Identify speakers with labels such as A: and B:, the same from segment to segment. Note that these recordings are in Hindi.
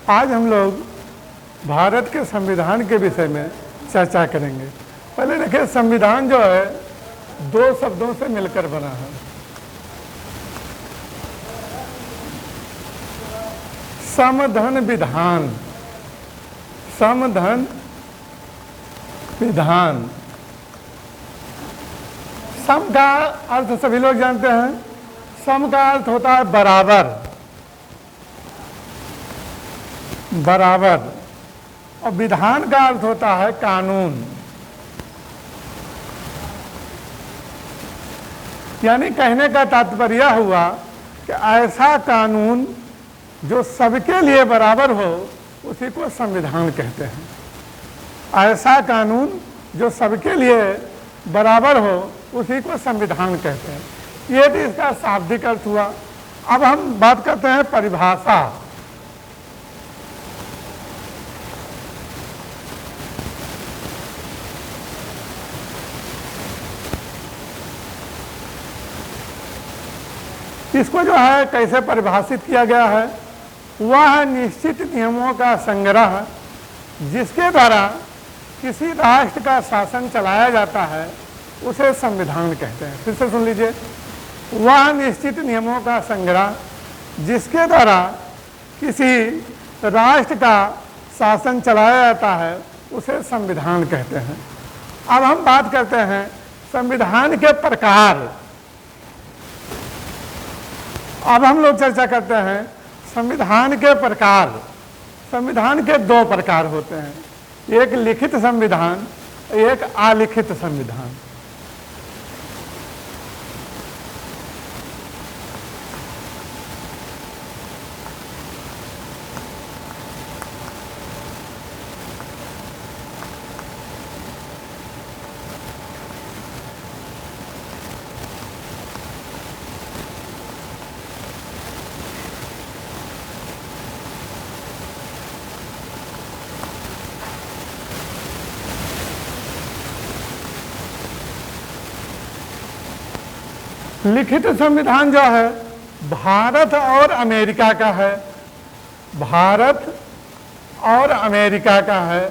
A: आज हम लोग भारत के संविधान के विषय में चर्चा करेंगे। पहले देखिए, संविधान जो है दो शब्दों से मिलकर बना है। समधन विधान, समधन विधान। सम का अर्थ सभी लोग जानते हैं। सम का अर्थ होता है बराबर, बराबर। और विधान का अर्थ होता है कानून। यानी कहने का तात्पर्य हुआ कि ऐसा कानून जो सबके लिए बराबर हो उसी को संविधान कहते हैं। ऐसा कानून जो सबके लिए बराबर हो उसी को संविधान कहते हैं। ये भी इसका शाब्दिक अर्थ हुआ। अब हम बात करते हैं परिभाषा। इसको जो है कैसे परिभाषित किया गया है, वह निश्चित नियमों का संग्रह जिसके द्वारा किसी राष्ट्र का शासन चलाया जाता है उसे संविधान कहते हैं। फिर से सुन लीजिए, वह निश्चित नियमों का संग्रह जिसके द्वारा किसी राष्ट्र का शासन चलाया जाता है उसे संविधान कहते हैं। अब हम बात करते हैं संविधान के प्रकार। अब हम लोग चर्चा करते हैं संविधान के प्रकार। संविधान के दो प्रकार होते हैं, एक लिखित संविधान, एक अलिखित संविधान। लिखित संविधान जो है भारत और अमेरिका का है, भारत और अमेरिका का है।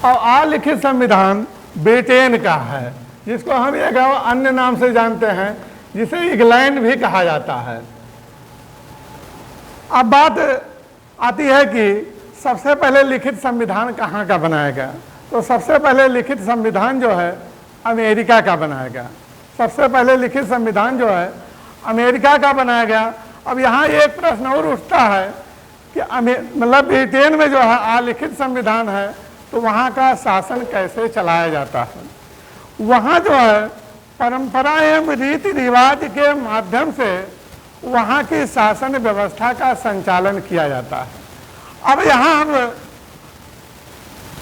A: और अलिखित संविधान ब्रिटेन का है, जिसको हम एक अन्य नाम से जानते हैं, जिसे इंग्लैंड भी कहा जाता है। अब बात आती है कि सबसे पहले लिखित संविधान कहाँ का बनाया गया। तो सबसे पहले लिखित संविधान जो है अमेरिका का बनाया गया। सबसे पहले लिखित संविधान जो है अमेरिका का बनाया गया। अब यहाँ एक प्रश्न और उठता है कि मतलब ब्रिटेन में जो है अलिखित संविधान है तो वहाँ का शासन कैसे चलाया जाता है। वहाँ जो है परंपरा एवं रीति रिवाज के माध्यम से वहाँ की शासन व्यवस्था का संचालन किया जाता है। अब यहाँ हम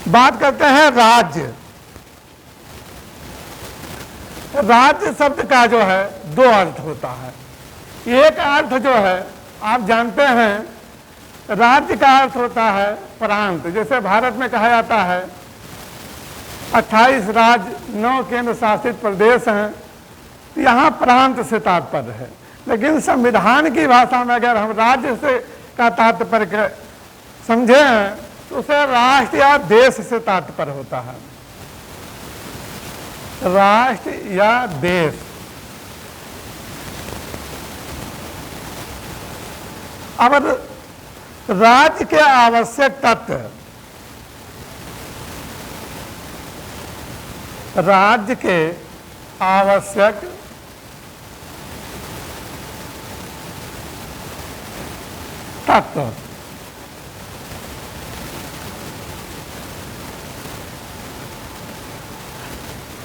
A: बात करते हैं राज्य। राज्य शब्द का जो है दो अर्थ होता है। एक अर्थ जो है आप जानते हैं, राज्य का अर्थ होता है प्रांत। जैसे भारत में कहा जाता है 28 राज्य 9 केंद्र शासित प्रदेश हैं, यहाँ प्रांत से तात्पर्य है। लेकिन संविधान की भाषा में अगर हम राज्य से का तात्पर्य समझे हैं तो उसे राष्ट्र या देश से तात्पर्य होता है। राष्ट्र या देश। अब राज्य के आवश्यक तत्व, राज्य के आवश्यक तत्व।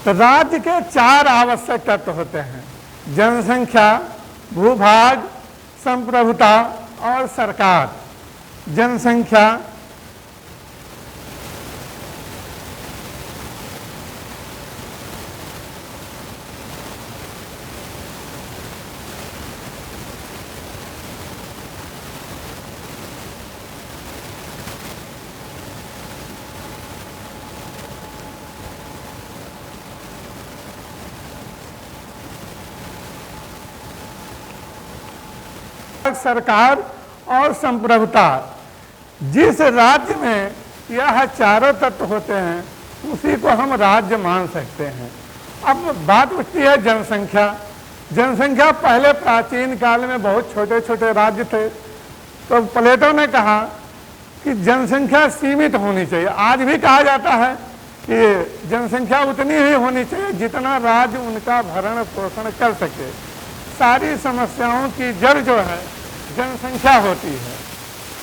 A: तो राज्य के 4 आवश्यक तत्व होते हैं: जनसंख्या, भूभाग, संप्रभुता और सरकार। जनसंख्या, सरकार और संप्रभुता, जिस राज्य में यह चारों तत्व होते हैं उसी को हम राज्य मान सकते हैं। अब बात उठती है जनसंख्या। जनसंख्या पहले प्राचीन काल में बहुत छोटे छोटे राज्य थे, तो प्लेटो ने कहा कि जनसंख्या सीमित होनी चाहिए। आज भी कहा जाता है कि जनसंख्या उतनी ही होनी चाहिए जितना राज्य उनका भरण पोषण कर सके। सारी समस्याओं की जड़ जो है जनसंख्या होती है।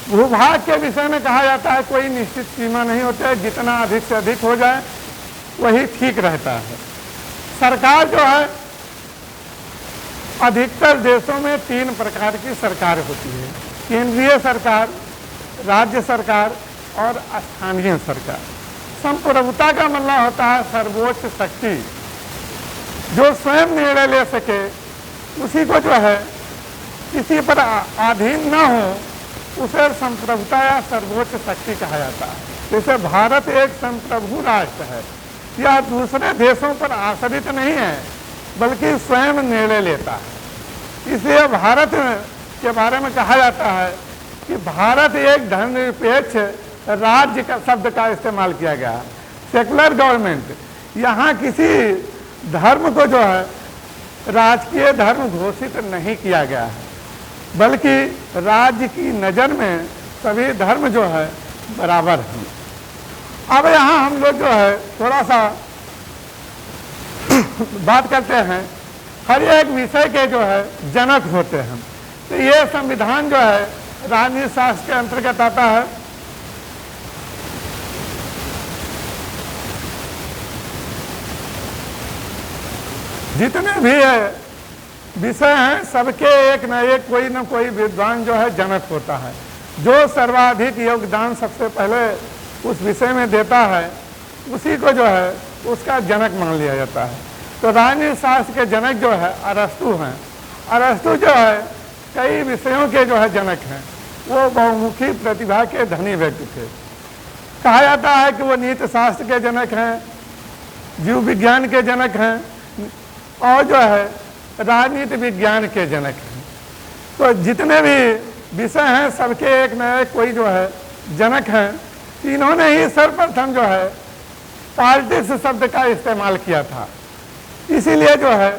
A: भूभाग के विषय में कहा जाता है कोई निश्चित सीमा नहीं होती है, जितना अधिक से अधिक हो जाए वही ठीक रहता है। सरकार जो है, अधिकतर देशों में 3 प्रकार की सरकार होती है, केंद्रीय सरकार, राज्य सरकार और स्थानीय सरकार। संप्रभुता का मतलब होता है सर्वोच्च शक्ति, जो स्वयं निर्णय ले सके, उसी को जो है किसी पर अधीन न हो, उसे संप्रभुता या सर्वोच्च शक्ति कहा जाता है। जैसे भारत एक संप्रभु राष्ट्र है, यह दूसरे देशों पर आश्रित नहीं है बल्कि स्वयं निर्णय लेता है। इसलिए भारत के बारे में कहा जाता है कि भारत एक धर्मनिरपेक्ष राज्य का शब्द का इस्तेमाल किया गया है। सेकुलर गवर्नमेंट, यहाँ किसी धर्म को जो है राजकीय धर्म घोषित नहीं किया गया है, बल्कि राज्य की नज़र में सभी धर्म जो है बराबर हैं। अब यहाँ हम लोग जो है थोड़ा सा बात करते हैं, हर एक विषय के जो है जनक होते हैं। तो ये संविधान जो है राजनीति शास्त्र के अंतर्गत आता है। जितने भी विषय हैं सबके एक न कोई विद्वान जो है जनक होता है। जो सर्वाधिक योगदान सबसे पहले उस विषय में देता है उसी को जो है उसका जनक मान लिया जाता है। तो राजनीति शास्त्र के जनक जो है अरस्तु हैं। अरस्तु जो है कई विषयों के जो है जनक हैं। वो बहुमुखी प्रतिभा के धनी व्यक्ति थे। कहा जाता है कि वो नीति शास्त्र के जनक हैं, जीव विज्ञान के जनक हैं और जो है राजनीति विज्ञान के जनक हैं। तो जितने भी विषय हैं सबके एक न एक कोई जो है जनक हैं। इन्होंने ही सर्वप्रथम जो है पॉलिटिक्स शब्द का इस्तेमाल किया था। इसीलिए जो है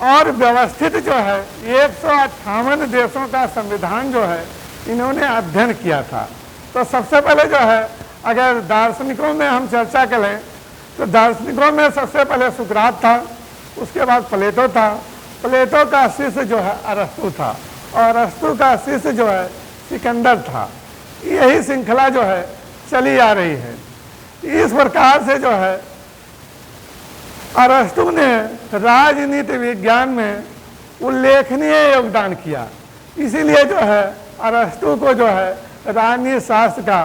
A: और व्यवस्थित जो है 158 देशों का संविधान जो है इन्होंने अध्ययन किया था। तो सबसे पहले जो है अगर दार्शनिकों में हम चर्चा करें तो दार्शनिकों में सबसे पहले सुकरात था, उसके बाद प्लेटो था। प्लेटो का शिष्य जो है अरस्तु था और अरस्तु का शिष्य जो है सिकंदर था। यही श्रृंखला जो है चली आ रही है। इस प्रकार से जो है अरस्तु ने राजनीति विज्ञान में उल्लेखनीय योगदान किया। इसीलिए जो है अरस्तु को जो है राजनीति शास्त्र का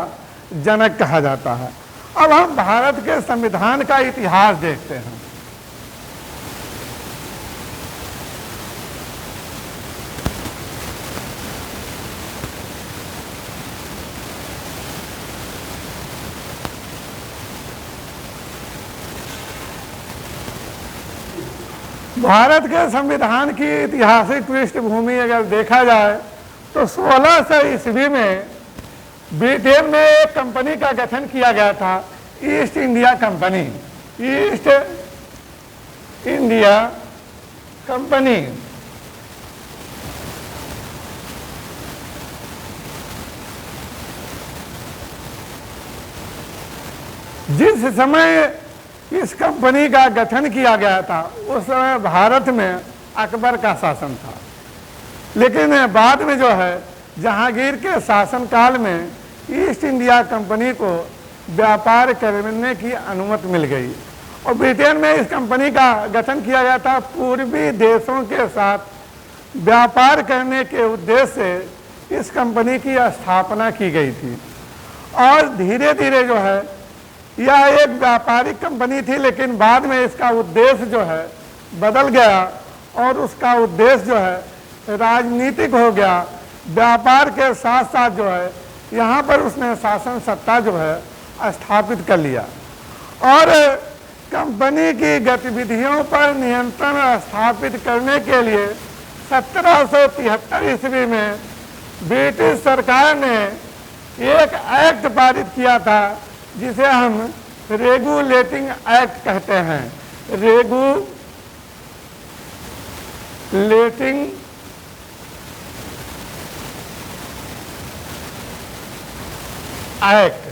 A: जनक कहा जाता है। अब हम भारत के संविधान का इतिहास देखते हैं। भारत के संविधान की ऐतिहासिक पृष्ठभूमि अगर देखा जाए तो 1600 ईस्वी में ब्रिटेन में एक कंपनी का गठन किया गया था, east India company. East India company जिस समय इस कंपनी का गठन किया गया था उस समय भारत में अकबर का शासन था। लेकिन बाद में जो है जहांगीर के शासनकाल में ईस्ट इंडिया कंपनी को व्यापार करने की अनुमति मिल गई और ब्रिटेन में इस कंपनी का गठन किया गया था। पूर्वी देशों के साथ व्यापार करने के उद्देश्य से इस कंपनी की स्थापना की गई थी और धीरे धीरे जो है यह एक व्यापारिक कंपनी थी, लेकिन बाद में इसका उद्देश्य जो है बदल गया और उसका उद्देश्य जो है राजनीतिक हो गया। व्यापार के साथ साथ जो है यहाँ पर उसने शासन सत्ता जो है स्थापित कर लिया और कंपनी की गतिविधियों पर नियंत्रण स्थापित करने के लिए 1773 ईस्वी में ब्रिटिश सरकार ने एक एक्ट पारित किया था जिसे हम रेगुलेटिंग एक्ट कहते हैं। Regulating act.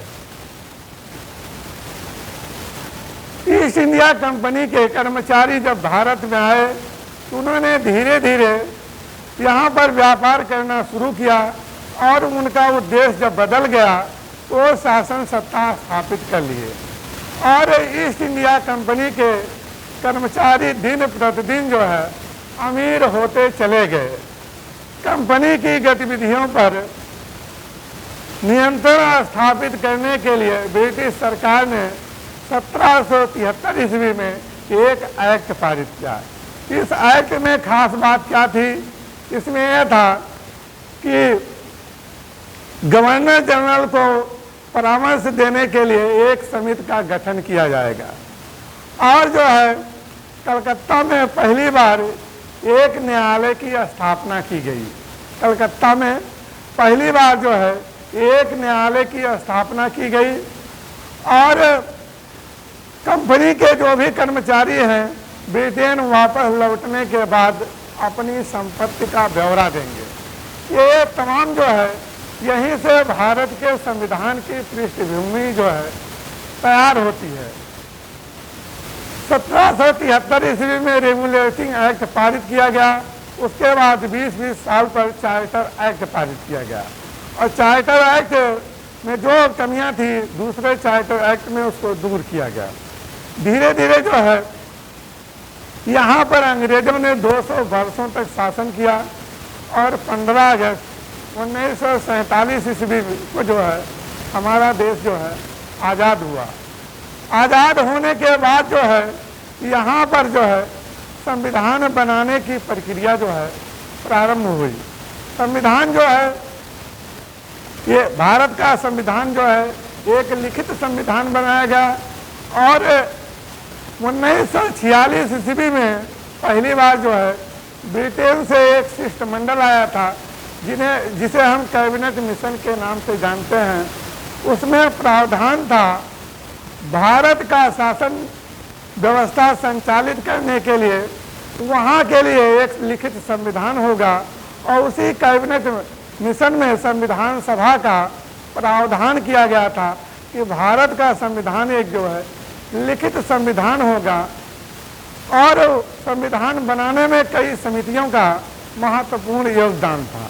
A: East India company के कर्मचारी जब भारत में आए तो उन्होंने धीरे धीरे यहाँ पर व्यापार करना शुरू किया और उनका उद्देश्य जब बदल गया तो शासन सत्ता स्थापित कर लिए और ईस्ट इंडिया कंपनी के कर्मचारी दिन प्रतिदिन जो है अमीर होते चले गए। कंपनी की गतिविधियों पर नियंत्रण स्थापित करने के लिए ब्रिटिश सरकार ने 1773 ईस्वी में एक एक्ट पारित किया। इस एक्ट में खास बात क्या थी? इसमें यह था कि गवर्नर जनरल को परामर्श देने के लिए एक समिति का गठन किया जाएगा और जो है कलकत्ता में पहली बार एक न्यायालय की स्थापना की गई। कलकत्ता में पहली बार जो है एक न्यायालय की स्थापना की गई और कंपनी के जो भी कर्मचारी हैं ब्रिटेन वापस लौटने के बाद अपनी संपत्ति का ब्यौरा देंगे। ये तमाम जो है यहीं से भारत के संविधान की पृष्ठभूमि जो है तैयार होती है। 1773 ईस्वी में रेगुलेटिंग एक्ट पारित किया गया। उसके बाद 20-20 साल पर चार्टर एक्ट पारित किया गया और चार्टर एक्ट में जो कमियां थी दूसरे चार्टर एक्ट में उसको दूर किया गया। धीरे धीरे जो है यहाँ पर अंग्रेजों ने 200 वर्षों तक शासन किया और 15 अगस्त 1947 ईस्वी को जो है हमारा देश जो है आज़ाद हुआ। आज़ाद होने के बाद जो है यहाँ पर जो है संविधान बनाने की प्रक्रिया जो है प्रारंभ हुई। संविधान जो है ये भारत का संविधान जो है एक लिखित संविधान बनाया गया और 1946 ईस्वी में पहली बार जो है ब्रिटेन से एक शिष्टमंडल आया था जिसे हम कैबिनेट मिशन के नाम से जानते हैं। उसमें प्रावधान था भारत का शासन व्यवस्था संचालित करने के लिए वहाँ के लिए एक लिखित संविधान होगा और उसी कैबिनेट मिशन में संविधान सभा का प्रावधान किया गया था कि भारत का संविधान एक जो है लिखित संविधान होगा और संविधान बनाने में कई समितियों का महत्वपूर्ण योगदान था।